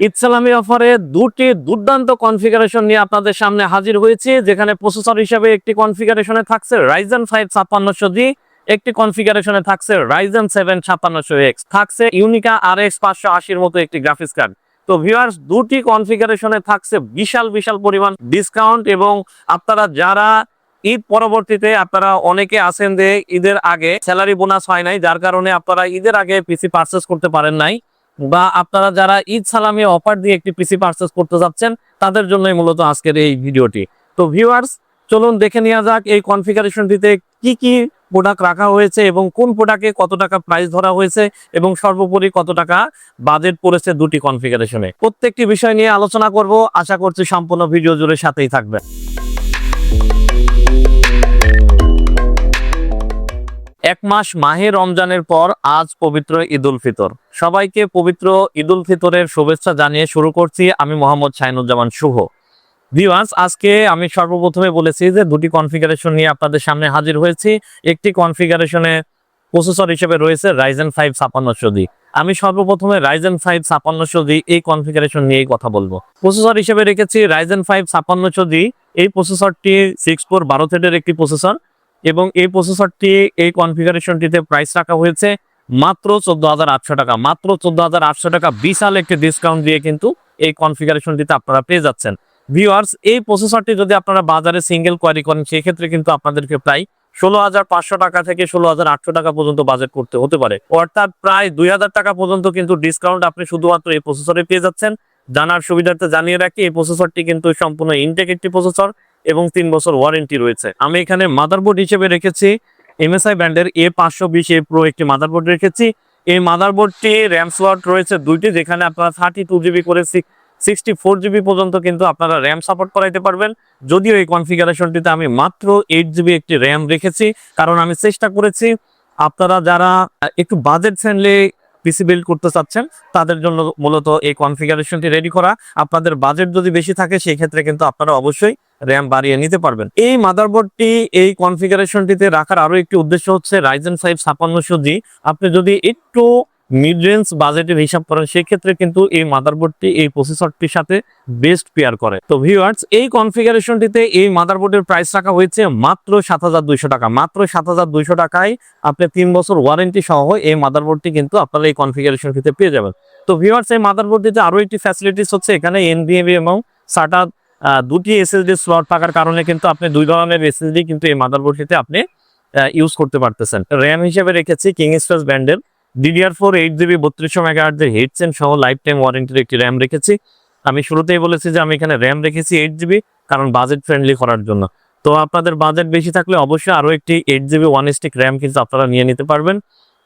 ইসলামী অফারে দুটি দুর্দান্ত কনফিগারেশন নিয়ে আপনাদের সামনে হাজির হয়েছে, যেখানে প্রসেসর হিসেবে একটি কনফিগারেশনে থাকছে Ryzen 5 5600G, একটি কনফিগারেশনে থাকছে Ryzen 7 5600X, থাকছে ইউনিকা RX 580 মতো একটি গ্রাফিক্স কার্ড। তো ভিউয়ার্স, দুটি কনফিগারেশনে থাকছে বিশাল বিশাল পরিমাণ ডিসকাউন্ট, এবং আপনারা যারা ঈদ পরবর্তীতে আপনারা অনেকে আছেন যে ঈদের আগে স্যালারি বোনাস হয় নাই, যার কারণে আপনারা ঈদের আগে পিসি পারচেস করতে পারেন নাই, বা আপনারা যারা ঈদ সালামি অফার দিয়ে একটি পিসি পারচেস করতে যাচ্ছেন, তাদের জন্যই মূলত আজকের এই ভিডিওটি। তো ভিউয়ার্স, চলুন দেখে নেওয়া যাক এই কনফিগারেশনটিতে কি কি প্রোডাক্ট রাখা হয়েছে এবং কোন প্রোডাক্টে কত টাকা প্রাইস ধরা হয়েছে এবং সর্বোপরি কত টাকা বাজেট পড়েছে দুটি কনফিগারেশনে। প্রত্যেকটি বিষয় নিয়ে আলোচনা করব, আশা করছি সম্পূর্ণ ভিডিও জুড়ে সাথেই থাকবে। এক মাস মাহে রমজানের পর আজ পবিত্র ঈদ উল ফিতর। সবাইকে পবিত্র ঈদ উল ফিতরের শুভেচ্ছা জানিয়ে শুরু করছি আমি মোহাম্মদ শাহিনুজ্জামান শুভ। ভিউয়ার্স, আজকে আমি সর্বপ্রথমে বলেছি যে দুটি কনফিগারেশন নিয়ে আপনাদের সামনে হাজির হয়েছি। একটি কনফিগারেশনে প্রসেসর হিসেবে রয়েছে Ryzen 5 5600G। আমি সর্বপ্রথমে Ryzen 5 5600G এই কনফিগারেশন নিয়েই কথা বলবো। প্রসেসর হিসেবে রেখেছি Ryzen 5 5600G। এই প্রসেসরটি 6 কোর 12 থ্রেডের একটি প্রসেসর, এবং এই প্রসেসরটি এই কনফিগারেশনটিতে প্রাইস রাখা হয়েছে মাত্র 14,800 টাকা। মাত্র 14,800 টাকা বিশাল একটি ডিসকাউন্ট দিয়ে কিন্তু এই কনফিগারেশনটিতে আপনারা পেয়ে যাচ্ছেন। ভিউয়ার্স, এই প্রসেসরটি যদি আপনারা বাজারে সিঙ্গেল কোয়ারি করেন, সেক্ষেত্রে কিন্তু আপনাদেরকে প্রায় 16,500 টাকা থেকে 16,800 টাকা পর্যন্ত বাজেট করতে হতে পারে, অর্থাৎ প্রায় 2,000 টাকা পর্যন্ত কিন্তু ডিসকাউন্ট আপনি শুধুমাত্র এই প্রসেসরে পেয়ে যাচ্ছেন। জানার সুবিধার্থে জানিয়ে রাখি, এই প্রসেসরটি কিন্তু সম্পূর্ণ ইনটেক একটি প্রসেসর এবং 3 বছর ওয়ারেন্টি রয়েছে। আমি এখানে মাদারবোর্ড হিসেবে রেখেছি MSI ব্র্যান্ডের A520A Pro একটি মাদারবোর্ড রেখেছি। এই মাদারবোর্ডটি র্যাম স্লট রয়েছে দুইটি, যেখানে আপনারা 32GB করে 64GB পর্যন্ত কিন্তু আপনারা র্যাম সাপোর্ট করাইতে পারবেন। যদিও এই কনফিগারেশনটিতে আমি মাত্র 8GB একটি র্যাম রেখেছি, কারণ আমি চেষ্টা করেছি আপনারা যারা একটু বাজেট ফ্রেন্ডলি পিসি বিল্ড করতে চাচ্ছেন তাদের জন্য মূলত এই কনফিগারেশনটি রেডি করা। আপনাদের বাজেট যদি বেশি থাকে, সেই ক্ষেত্রে কিন্তু আপনারা অবশ্যই র্যাম বাড়িয়ে নিতে পারবেন। এই মাদারবোর্ডটি এই কনফিগারেশনটিতে রাখার আরো একটি উদ্দেশ্য হচ্ছে Ryzen 5 5600G। আপনি যদি একটু মিড রেঞ্জ বাজেটের হিসাব করেন, সেই ক্ষেত্রে কিন্তু এই মাদারবোর্ডটি এই প্রসেসরটির সাথে বেস্ট পেয়ার করে। তো ভিউয়ার্স, এই কনফিগারেশনটিতে এই মাদারবোর্ডের প্রাইস রাখা হয়েছে মাত্র 7,200 টাকা। মাত্র 7,200 টাকায় আপনি 3 বছর ওয়ারেন্টি সহ এই মাদারবোর্ডটি কিন্তু আপনারা এই কনফিগারেশনটিতে পেয়ে যাবেন। তো ভিউয়ার্স, এই মাদারবোর্ডটিতে আরো একটি ফ্যাসিলিটিস হচ্ছে, এখানে NVMe এবং SATA দুটি SSD স্লট থাকার কারণে কিন্তু আপনি দুই ধরনের SSD কিন্তু এই মাদারবোর্ডটিতে আপনি ইউজ করতে পারতেছেন। র্যাম হিসেবে রেখেছি কিং স্পেস ব্র্যান্ডের DDR4 8GB 3200 MHz হেডসেন সহ লাইফ টাইম ওয়ারেন্টির একটি র্যাম রেখেছি। আমি শুরুতেই বলেছি যে আমি এখানে র্যাম রেখেছি 8GB, কারণ বাজেট ফ্রেন্ডলি করার জন্য। তো আপনাদের বাজেট বেশি থাকলে অবশ্যই আরো একটি 8GB 1 স্টিক র্যাম কিন্তু আপনারা নিয়ে নিতে পারবেন।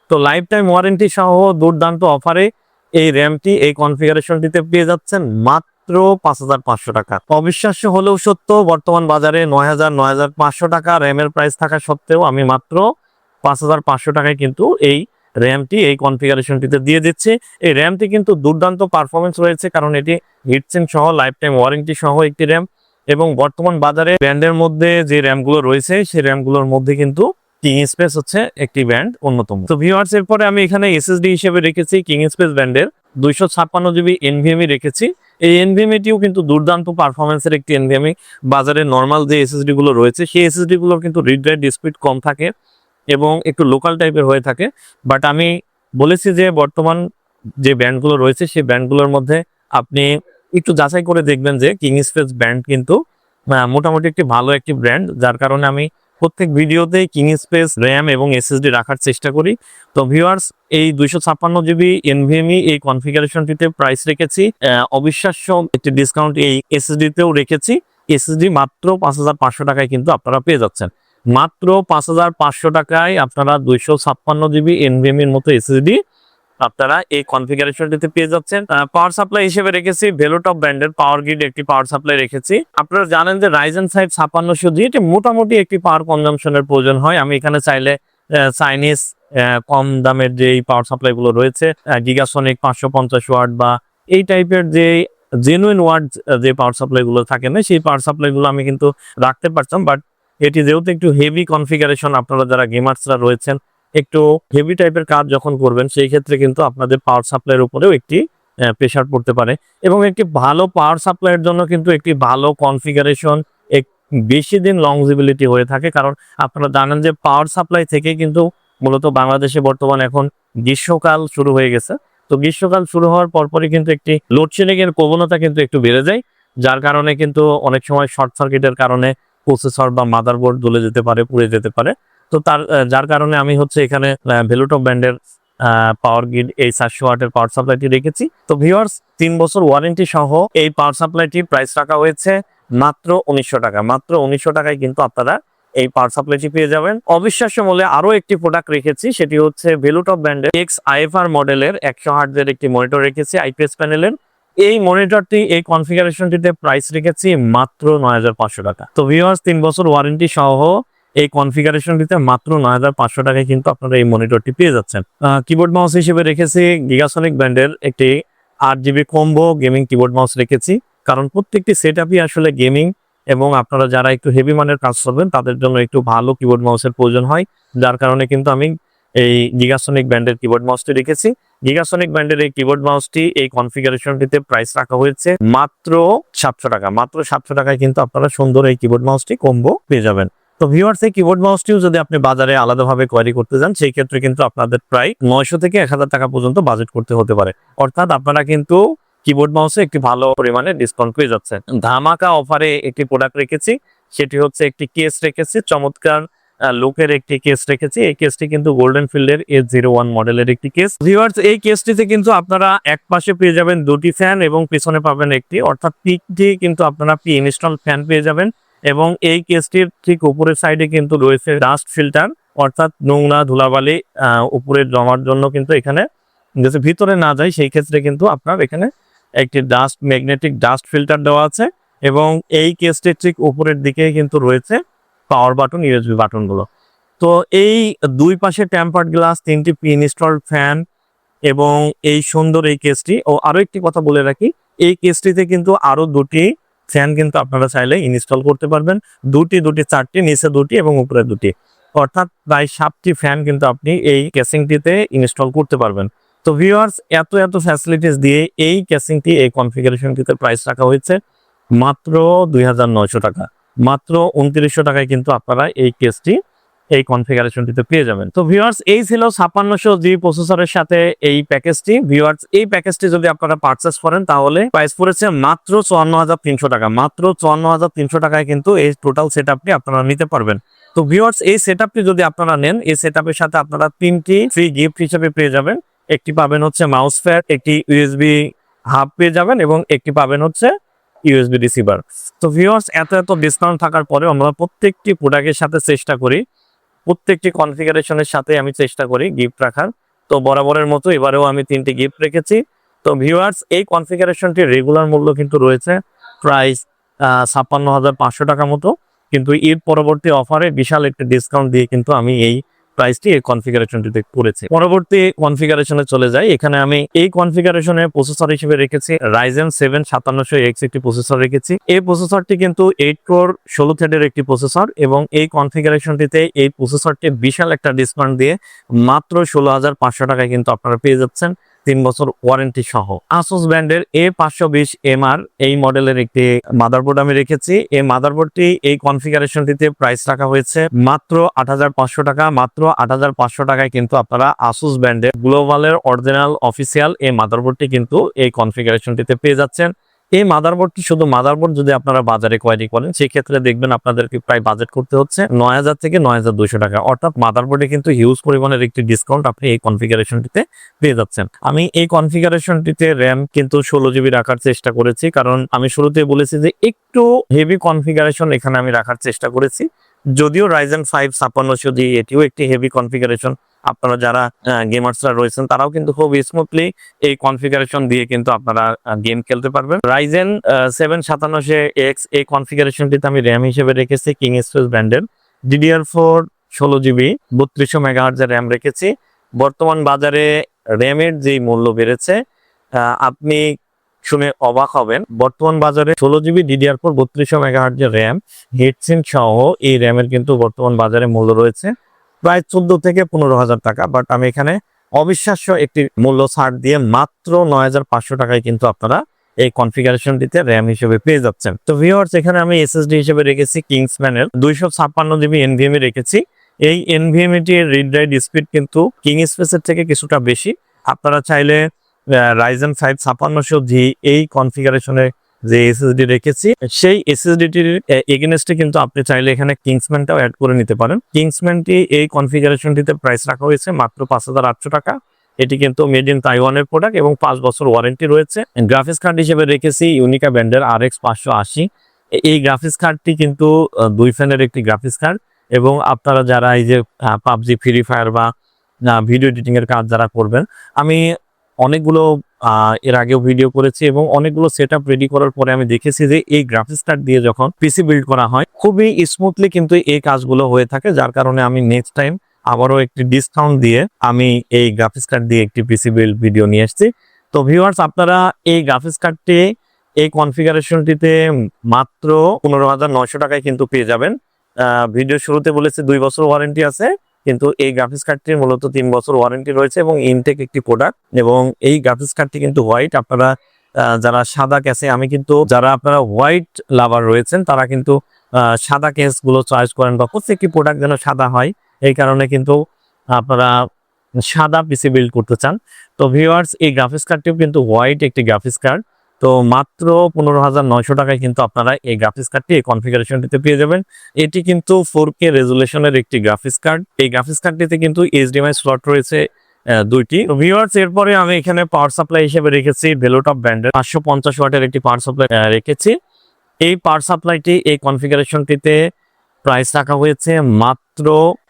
তো লাইফ টাইম ওয়ারেন্টি সহ দুর্দান্ত অফারে এই র্যামটি এই কনফিগারেশনটিতে পেয়ে যাচ্ছেন মাত্র 5,500 টাকা। অবিশ্বাস্য হলেও সত্য, বর্তমান বাজারে 9,500 টাকা র্যামের প্রাইস থাকা সত্ত্বেও আমি মাত্র 5,500 টাকায় কিন্তু এই র্যামটি এই কনফিগারেশনটিতে দিয়ে দিচ্ছে। এই র্যামটি কিন্তু দুর্দান্ত পারফরমেন্স রয়েছে, কারণ এটি হিটসিং সহ লাইফ টাইম ওয়ারেন্টি সহ একটি র্যাম, এবং বর্তমান বাজারে ব্র্যান্ডের মধ্যে যে র্যামগুলো রয়েছে সেই র্যামগুলোর মধ্যে কিন্তু কিং স্পেস হচ্ছে একটি ব্র্যান্ড অন্যতম। তো ভিউয়ার্স, এরপরে আমি এখানে SSD হিসেবে রেখেছি কিং স্পেস ব্র্যান্ডের 256GB NVMe রেখেছি। এই NVMe-টিও কিন্তু দুর্দান্ত পারফরমেন্সের একটি NVMe। বাজারে নর্মাল যে SSD গুলো রয়েছে সেই SSD গুলোর কিন্তু রিড রাইট স্পিড কম থাকে এবং একটু লোকাল টাইপের হয়ে থাকে। বাট আমি বলেছি যে বর্তমান যে ব্র্যান্ডগুলো রয়েছে সেই ব্র্যান্ডগুলোর মধ্যে আপনি একটু যাচাই করে দেখবেন যে কিং স্পেস ব্র্যান্ড কিন্তু মোটামুটি একটি ভালো একটি ব্র্যান্ড, যার কারণে আমি প্রত্যেক ভিডিওতে কিং স্পেস র্যাম এবং SSD রাখার চেষ্টা করি। তো ভিউয়ার্স, এই 256GB NVMe এই কনফিগারেশনটিতে প্রাইস রেখেছি অবিশ্বাস্য একটি ডিসকাউন্ট এই SSD তেও রেখেছি। SSD মাত্র 5,500 টাকায় কিন্তু আপনারা পেয়ে যাচ্ছেন। মাত্র 5,500 টাকায় আপনারা 256GB NVMe এর মতো SSD আপনারা এই কনফিগারেশনটিতে পেয়ে যাচ্ছেন। পাওয়ার সাপ্লাই হিসেবে রেখেছি ভেলোটপ ব্র্যান্ডের পাওয়ার গ্রিড একটি পাওয়ার সাপ্লাই রেখেছি। আপনারা জানেন যে Ryzen 5 5600G এটি মোটামুটি একটি পাওয়ার কনজাম্পশনের প্রয়োজন হয়। আমি এখানে চাইলে চাইনিজ কম দামের যে পাওয়ার সাপ্লাই গুলো রয়েছে, গিগাসনিক 550 ওয়াট বা এই টাইপের যে জেনুইন ওয়াট যে পাওয়ার সাপ্লাই গুলো থাকে না, সেই পাওয়ার সাপ্লাই গুলো আমি কিন্তু রাখতে পারতাম। বাট এটি যেহেতু একটু হেভি কনফিগারেশন, আপনারা যারা গেমার্সরা রয়েছেন একটু হেভি টাইপের কাজ যখন করবেন, সেই ক্ষেত্রে কিন্তু আপনাদের পাওয়ার সাপ্লাইয়ের উপরেও একটি প্রেসার পড়তে পারে। এবং একটি ভালো পাওয়ার সাপ্লাইয়ের জন্য কিন্তু একটি ভালো কনফিগারেশন বেশি দিন লংজিবিলিটি হয়ে থাকে, কারণ আপনারা জানেন যে পাওয়ার সাপ্লাই থেকে কিন্তু মূলত বাংলাদেশে বর্তমানে এখন গ্রীষ্মকাল শুরু হয়ে গেছে। তো গ্রীষ্মকাল শুরু হওয়ার পরপরই কিন্তু একটি লোডশেডিং এর প্রবণতা কিন্তু একটু বেড়ে যায়, যার কারণে কিন্তু অনেক সময় শর্ট সার্কিটের কারণে প্রসেসর বা মাদারবোর্ড জ্বলে যেতে পারে, পুড়ে যেতে পারে। তো যার কারণে আমি হচ্ছে এখানে ভেলুটপ ব্র্যান্ডের পাওয়ার গ্রিড এই 400 ওয়াটের পাওয়ার সাপ্লাইটি রেখেছি। তো ভিউয়ার্স, 3 বছর ওয়ারেন্টি সহ এই পাওয়ার সাপ্লাইটি প্রাইস রাখা হয়েছে মাত্র 1900 টাকা। মাত্র 1900 টাকায় কিন্তু আপনারা এই পাওয়ার সাপ্লাইটি পেয়ে যাবেন। অবিশ্বাস্য মূল্যে আরো একটি প্রোডাক্ট রেখেছি, সেটি হচ্ছে ভেলুটপ ব্র্যান্ডের XIFR মডেলের 100 হার্টজের একটি মনিটর রেখেছি আইপিএস প্যানেলের। এই মনিটরটি এই কনফিগারেশনটিতে প্রাইস রেখেছি মাত্র 9500 টাকা। তো ভিউয়ার্স, 3 বছর ওয়ারেন্টি সহ এই কনফিগারেশনটিতে মাত্র 9500 টাকায় কিন্তু আপনারা এই মনিটরটি পেয়ে যাচ্ছেন। কিবোর্ড মাউস হিসেবে রেখেছি গিগাসনিক ব্র্যান্ডের একটি 8GB combo gaming keyboard mouse রেখেছি, কারণ প্রত্যেকটি সেটআপই আসলে গেমিং এবং আপনারা যারা একটু হেভি মানের কাজ করবেন তাদের জন্য একটু ভালো কিবোর্ড মাউসের প্রয়োজন হয়, যার কারণে কিন্তু আমি এই গিগাসনিক ব্র্যান্ডের কিবোর্ড মাউসটি রেখেছি। গিগাসনিক ব্র্যান্ডের এই কিবোর্ড মাউসটি এই কনফিগারেশনটিতে প্রাইস রাখা হয়েছে মাত্র 700 টাকা। মাত্র 700 টাকায় কিন্তু আপনারা সুন্দর এই কিবোর্ড মাউসটি কম্বো পেয়ে যাবেন। তো ভিউয়ার্স, এই কিবোর্ড মাউসটিও যদি আপনি বাজারে আলাদাভাবে কোয়ারি করতে যান, সেই ক্ষেত্রে কিন্তু আপনাদের প্রায় 900 থেকে 1000 টাকা পর্যন্ত বাজেট করতে হতে পারে। অর্থাৎ আপনারা কিন্তু কিবোর্ড মাউসে একটি ভালো পরিমাণে ডিসকাউন্ট পেয়ে যাচ্ছেন। ধামাকা অফারে একটি প্রোডাক্ট রেখেছি, সেটি হচ্ছে একটি কেস রেখেছি, চমৎকার লুকের একটি কেস রেখেছি। এই কেসটি কিন্তু গোল্ডেন ফিল্ডের S01 মডেলের একটি কেস। ভিউয়ার্স, এই কেসটিতে কিন্তু আপনারা এক পাশে পেয়ে যাবেন দুটি ফ্যান এবং পিছনে পাবেন একটি, অর্থাৎ পিকটি কিন্তু আপনারা পি ইনস্টল ফ্যান পেয়ে যাবেন। এবং এই কেসটির ঠিক উপরের সাইডে কিন্তু রয়েছে ডাস্ট ফিল্টার, অর্থাৎ নোংরা ধুলাবালি উপরে জমার জন্য কিন্তু এখানে যাতে ভিতরে না যায় সেই ক্ষেত্রে কিন্তু আপনার এখানে একটি ম্যাগনেটিক ডাস্ট ফিল্টার দেওয়া আছে। এবং এই কেসটির ঠিক উপরের দিকে কিন্তু রয়েছে পাওয়ার বাটন, ইউএসবি বাটনগুলো। তো এই দুই পাশে টেম্পার্ড গ্লাস, 3টি পি ইনস্টলড ফ্যান এবং এই সুন্দর এই কেসটি। ও আরো একটি কথা বলে রাখি, এই কেসটিতে কিন্তু আরো দুটি ফ্যান কিন্তু আপনারা চাইলে ইনস্টল করতে পারবেন। দুটি 4টি, নিচে 2টি এবং উপরে 2টি, অর্থাৎ প্রায় 7টি ফ্যান কিন্তু আপনি এই কেসিংটিতে ইনস্টল করতে পারবেন। তো ভিউয়ার্স, এত ফ্যাসিলিটিস দিয়ে এই কেসিংটি এই কনফিগারেশনটিতে প্রাইস রাখা হয়েছে মাত্র 2900 টাকা। মাত্র 2900 টাকায় কিন্তু আপনারা এই কেসটি এই কনফিগারেশনটিতে পেয়ে যাবেন। তো ভিউয়ার্স, এই ছিল 5600G প্রসেসরের সাথে এই প্যাকেজটি। ভিউয়ার্স, এই প্যাকেজটি যদি আপনারা পারচেস করেন তাহলে প্রাইস পড়েছে মাত্র 54300 টাকা। মাত্র 54300 টাকায় কিন্তু এই টোটাল সেটআপটি আপনারা নিতে পারবেন। তো ভিউয়ার্স, এই সেটআপটি যদি আপনারা নেন, এই সেটআপের সাথে আপনারা 3টি ফ্রি গিফট হিসেবে পেয়ে যাবেন। একটি পাবেন হচ্ছে মাউস প্যাড, একটি ইউএসবি হাব পেয়ে যাবেন এবং একটি পাবেন হচ্ছে ইউএসবি রিসিভার। তো ভিউয়ার্স, এত ডিসকাউন্ট থাকার পরেও আমরা প্রত্যেকটি প্রোডাক্টের সাথে চেষ্টা করি, প্রত্যেকটি কনফিগারেশনের সাথে আমি চেষ্টা করি গিফট রাখার। তো বরাবরের মতো এবারেও আমি 3টি গিফট রেখেছি। তো ভিউয়ার্স, এই কনফিগারেশনটির রেগুলার মূল্য কিন্তু রয়েছে প্রায় 56500 টাকা মতো, কিন্তু এর পরবর্তী অফারে বিশাল একটি ডিসকাউন্ট দিয়ে কিন্তু আমি এই প্রাইসটি এই কনফিগারেশনটিতে করেছি। পরবর্তী কনফিগারেশনে চলে যাই। এখানে আমি এই কনফিগারেশনে প্রসেসর হিসেবে রেখেছি Ryzen 7 5700X একটি প্রসেসর রেখেছি। এই প্রসেসরটি কিন্তু 8 কোর 16 থ্রেডের একটি প্রসেসর এবং এই কনফিগারেশনটিতে এই প্রসেসরটি বিশাল একটা ডিসকাউন্ট দিয়ে মাত্র 16500 টাকায় কিন্তু আপনারা পেয়ে যাচ্ছেন 3 বছর ওয়ারেন্টি সহ। Asus ব্র্যান্ডের A520MR এই মডেলের একটি মাদারবোর্ড আমি রেখেছি। এই মাদারবোর্ডটি এই কনফিগারেশনটিতে প্রাইস রাখা হয়েছে মাত্র 8500 টাকা। মাত্র 8500 টাকায় কিন্তু আপনারা Asus ব্র্যান্ডের গ্লোবালের অরিজিনাল অফিসিয়াল এই মাদারবোর্ডটি কিন্তু এই কনফিগারেশনটিতে পেয়ে যাচ্ছেন। এই মাদারবোর্ডটি শুধু মাদারবোর্ড যদি আপনারা বাজারে কোয়ারি করেন সেই ক্ষেত্রে দেখবেন আপনাদেরকে প্রায় বাজেট করতে হচ্ছে 9000 থেকে 9200 টাকা। অর্থাৎ মাদারবোর্ডে কিন্তু হিউজ পরিমাণের একটি ডিসকাউন্ট আপনি এই কনফিগারেশনটিতে পেয়ে যাচ্ছেন। আমি এই কনফিগারেশনটিতে র্যাম কিন্তু 16GB রাখার চেষ্টা করেছি, কারণ আমি শুরুতে বলেছি যে একটু হেভি কনফিগারেশন এখানে আমি রাখার চেষ্টা করেছি। যদিও Ryzen 5 5600G এটিও একটি হেভি কনফিগারেশন, আপনারা যারা গেমার্সরা রয়েছেন তারাও কিন্তু খুব স্মুথলি এই কনফিগারেশন দিয়ে কিন্তু আপনারা গেম খেলতে পারবেন। Ryzen 7 5700X এই কনফিগারেশনটিতে আমি র্যাম হিসেবে রেখেছি কিং স্পেস ব্র্যান্ডের DDR4 16GB 3200 MHz এর র্যাম রেখেছি। বর্তমান বাজারে র্যামের যে মূল্য বেড়েছে আপনি শুনে অবাক হবেন। বর্তমান বাজারে 16GB DDR4 3200 MHz এর র্যাম হিটসিঙ্ক সহ এই র্যামের কিন্তু বর্তমান বাজারে মূল্য রয়েছে প্রায় 14 থেকে 15,000 টাকা। বাট আমি এখানে অবিশ্বাস্য একটি মূল্য ছাড় দিয়ে মাত্র 9,500 টাকায় কিন্তু আপনারা এই কনফিগারেশনটিতে র্যাম হিসেবে পেয়ে যাচ্ছেন। তো ভিউয়ার্স, এখানে আমি এসএসডি হিসেবে রেখেছি কিংসম্যানের 256 জিবি এনভিএমই রেখেছি। এই এনভিএমইটির রিড রাইট স্পিড কিন্তু কিং স্পেসের থেকে কিছুটা বেশি। আপনারা চাইলে রাইজেন 5 5600G এই কনফিগারেশনে যে এসএসডি রেখেছি সেই এসএসডিটির এগেনস্টে কিন্তু আপনি চাইলে এখানে কিংসম্যানটাও অ্যাড করে নিতে পারেন। কিংসম্যানটি এই কনফিগারেশনটিতে প্রাইস রাখা হয়েছে মাত্র 5,800 টাকা। এটি কিন্তু মেড ইন তাইওয়ানের প্রোডাক্ট এবং 5 বছর ওয়ারেন্টি রয়েছে। গ্রাফিক্স কার্ড হিসেবে রেখেছি ইউনিকা ব্যান্ডের RX 580। এই গ্রাফিক্স কার্ডটি কিন্তু 2 ফ্যানের একটি গ্রাফিক্স কার্ড এবং আপনারা যারা এই যে পাবজি, ফ্রি ফায়ার বা ভিডিও এডিটিং এর কাজ যারা করবেন, আমি অনেকগুলো এর আগেও ভিডিও করেছি এবং অনেকগুলো সেটআপ রেডি করার পরে আমি দেখেছি যে এই গ্রাফিক্স কার্ড দিয়ে যখন পিসি বিল্ড করা হয় খুবই স্মুথলি কিন্তু এই কাজগুলো হয়ে থাকে। যার কারণে আমি নেক্সট টাইম আবারও একটি ডিসকাউন্ট দিয়ে আমি এই গ্রাফিক্স কার্ড দিয়ে একটি পিসি বিল্ড ভিডিও নিয়ে এসেছি। তো ভিউয়ার্স, আপনারা এই গ্রাফিক্স কার্ডটি এই কনফিগারেশনটিতে মাত্র 15,900 টাকায় কিন্তু পেয়ে যাবেন। ভিডিও শুরুতে বলেছি 2 বছর ওয়ারেন্টি আছে, কিন্তু এই গ্রাফিক্স কার্ডটির মূলত 3 বছর ওয়ারেন্টি রয়েছে এবং ইনটেক একটি প্রোডাক্ট। এবং এই গ্রাফিক্স কার্ডটি কিন্তু হোয়াইট। আপনারা যারা সাদা কেসে, আমি কিন্তু যারা আপনারা হোয়াইট লাভার রয়েছেন তারা কিন্তু সাদা কেসগুলো চয়েস করেন বা প্রত্যেকটি প্রোডাক্ট যেন সাদা হয়, এই কারণে কিন্তু আপনারা সাদা পিসি বিল্ড করতে চান। তো ভিউয়ার্স, এই গ্রাফিক্স কার্ডটিও কিন্তু হোয়াইট একটি গ্রাফিক্স কার্ড। তো মাত্র 15,900 টাকায় কিন্তু আপনারা এই গ্রাফিক্স কার্ডটি এই কনফিগারেশনটিতে পেয়ে যাবেন। এটি কিন্তু 4K রেজুলেশনের একটি গ্রাফিক্স কার্ড। এই গ্রাফিক্স কার্ডটিতে কিন্তু HDMI স্লট রয়েছে 2টি। ভিউয়ার্স, এরপরে আমি এখানে পাওয়ার সাপ্লাই হিসেবে রেখেছি ভেলোটপ ব্র্যান্ডের 550 ওয়াটের একটি পাওয়ার সাপ্লাই রেখেছি। এই পাওয়ার সাপ্লাইটি এই কনফিগারেশনটিতে প্রাইস রাখা হয়েছে মাত্র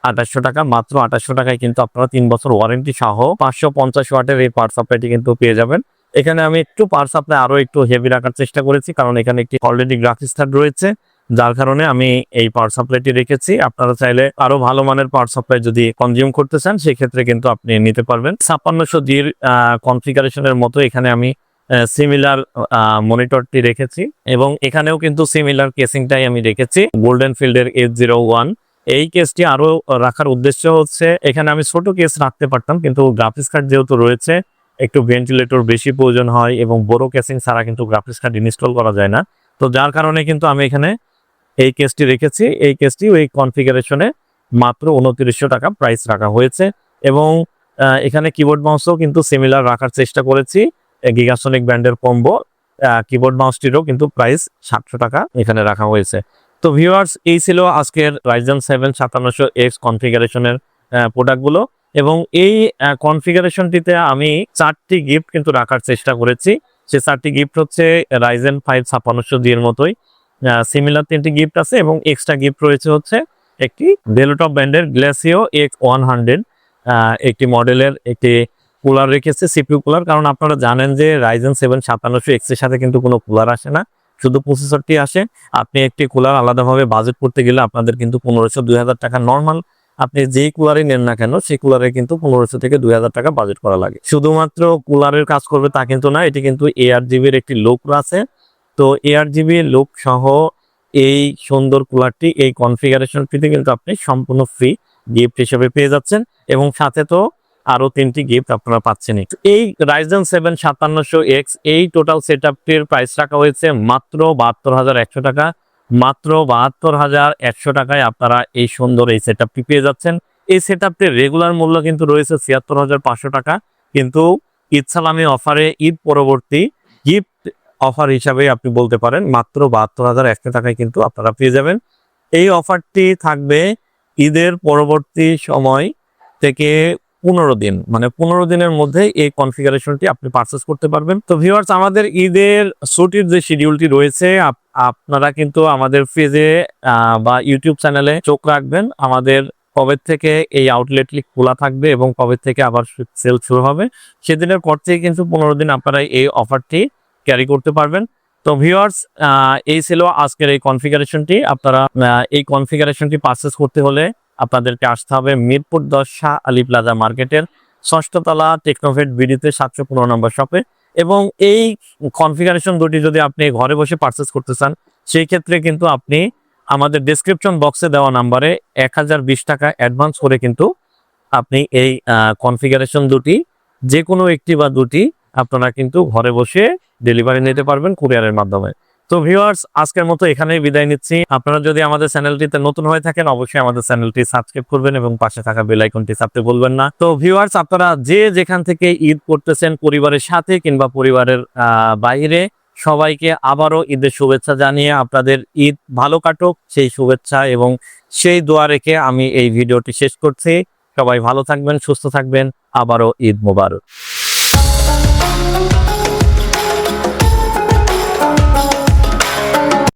2800 টাকা। মাত্র 2800 টাকায় কিন্তু আপনারা 3 বছর ওয়ারেন্টি সহ 550 ওয়াটের এই পাওয়ার সাপ্লাইটি কিন্তু পেয়ে যাবেন। এখানে আমি একটু পাওয়ার সাপ্লাই আরো একটু হেভি রাখার চেষ্টা করেছি, কারণ এখানে একটি অলরেডি গ্রাফিক্স কার্ড রয়েছে, যার কারণে আমি এই পাওয়ার সাপ্লাইটি রেখেছি। আপনারা চাইলে আরো ভালো মানের পাওয়ার সাপ্লাই যদি কনজিউম করতে চান সেক্ষেত্রে কিন্তু আপনি নিতে পারবেন। 5600G কনফিগারেশনের মতো এখানে আমি সিমিলার মনিটরটি রেখেছি এবং এখানেও কিন্তু সিমিলার কেসিংটাই আমি রেখেছি গোল্ডেন ফিল্ডের H01। এই কেসটি আরো রাখার উদ্দেশ্য হচ্ছে এখানে আমি ছোট কেস রাখতে পারতাম, কিন্তু গ্রাফিক্স কার্ড যেহেতু রয়েছে একটু ভেন্টিলেটর বেশি প্রয়োজন হয় এবং বড় কেসিং ছাড়া কিন্তু গ্রাফিক্স কার্ড ইনস্টল করা যায় না। তো যার কারণে কিন্তু আমি এখানে এই কেসটি রেখেছি। এই কেসটি ওই কনফিগারেশনে মাত্র 2900 টাকা প্রাইস রাখা হয়েছে এবং এখানে কিবোর্ড মাউসও কিন্তু সিমিলার রাখার চেষ্টা করেছি। গিগাসনিক ব্র্যান্ডের কম্বো কিবোর্ড মাউসটিরও কিন্তু প্রাইস 700 টাকা এখানে রাখা হয়েছে। তো ভিউয়ার্স, এই ছিল আজকের Ryzen 7 5700X কনফিগারেশনের প্রোডাক্টগুলো এবং এই কনফিগারেশনটিতে আমি 4টি গিফট কিন্তু রাখার চেষ্টা করেছি। সে 4টি গিফট হচ্ছে Ryzen 5 5600G এর মতোই সিমিলার 3টি গিফট আছে এবং এক্সট্রা গিফট রয়েছে হচ্ছে একটি ভেলোটপ ব্র্যান্ডের গ্লাসিও X100 একটি মডেলের একটি কুলার রেখেছে, সিপিইউ কুলার। কারণ আপনারা জানেন যে Ryzen 7 5700X এর সাথে কিন্তু কোনো কুলার আসে না, শুধু প্রসেসরটি আসে। আপনি একটি কুলার আলাদাভাবে বাজেট করতে গেলে আপনাদের কিন্তু 1500-2000 টাকা নর্মাল আপনি যেই কুলারই নেন না কেন সেই কুলারে কিন্তু 1500 থেকে 2000 টাকা বাজেট করা লাগে। শুধুমাত্র কুলারের কাজ করবে তা কিন্তু না, এটি কিন্তু ARGB-র একটি লুক আছে। তো ARGB লুক সহ এই সুন্দর কুলারটি এই কনফিগারেশনটিতে কিন্তু আপনি সম্পূর্ণ ফ্রি গিফট হিসেবে পেয়ে যাচ্ছেন এবং সাথে তো আরো 3টি গিফট আপনারা পাচ্ছেন। এই Ryzen 7 5700X এই টোটাল সেটআপটির প্রাইস রাখা হয়েছে মাত্র 72,100 টাকা। মাত্র 72,100 টাকায় আপনারা এই সুন্দর এই সেটআপটি পেয়ে যাচ্ছেন। এই সেটআপটির রেগুলার মূল্য কিন্তু রয়েছে 76,500 টাকা, কিন্তু ঈদ সালামি অফারে ঈদ পরবর্তী গিফট অফার হিসাবে আপনি বলতে পারেন মাত্র 72,100 টাকায় কিন্তু আপনারা পেয়ে যাবেন। এই অফারটি থাকবে ঈদের পরবর্তী সময় থেকে 15 দিন, মানে 15 দিনের মধ্যে এই কনফিগারেশনটি আপনি পারচেস করতে পারবেন। তো ভিউয়ার্স, আমাদের ঈদের ছুটির যে শিডিউলটি রয়েছে আপনারা কিন্তু আমাদের পেজে বা ইউটিউব চ্যানেলে চোখ রাখবেন। আমাদের কবে থেকে এই আউটলেটটি খোলা থাকবে এবং কবে থেকে আবার সেল শুরু হবে সেদিনের পর থেকে কিন্তু 15 দিন আপনারা এই অফারটি ক্যারি করতে পারবেন। তো ভিউয়ার্স, এই ছিল আজকের এই কনফিগারেশনটি। আপনারা এই কনফিগারেশনটি পারচেস করতে হলে আপনাদেরকে আসতে হবে মিরপুর 10 শাহ আলী প্লাজা মার্কেটের 6ষ্ঠ তলা টেকনোভেট বিডিতে 715 নম্বর শপে। এবং এই কনফিগারেশন দুটি যদি আপনি ঘরে বসে পারচেস করতে চান সেই ক্ষেত্রে কিন্তু আপনি আমাদের ডেসক্রিপশন বক্সে দেওয়া নাম্বারে 1020 টাকা অ্যাডভান্স করে কিন্তু আপনি এই কনফিগারেশন দুটি যে কোনো একটি বা দুটি আপনারা কিন্তু ঘরে বসে ডেলিভারি নিতে পারবেন কুরিয়ারের মাধ্যমে। তো ভিউয়ার্স, আজকের মতো এখানেই বিদায় নিচ্ছি। আপনারা যদি আমাদের চ্যানেলটিতে নতুন হয়ে থাকেন অবশ্যই আমাদের চ্যানেলটি সাবস্ক্রাইব করবেন এবং পাশে থাকা বেল আইকনটি চাপতে ভুলবেন না। তো ভিউয়ার্স, আপনারা যে যেখান থেকে ঈদ করতেছেন পরিবারের সাথে কিংবা পরিবারের বাইরে, সবাইকে আবারও ঈদের শুভেচ্ছা জানিয়ে আপনাদের ঈদ ভালো কাটুক সেই শুভেচ্ছা এবং সেই দোয়া রেখে আমি এই ভিডিওটি শেষ করছি। সবাই ভালো থাকবেন, সুস্থ থাকবেন। আবারও ঈদ মোবারক।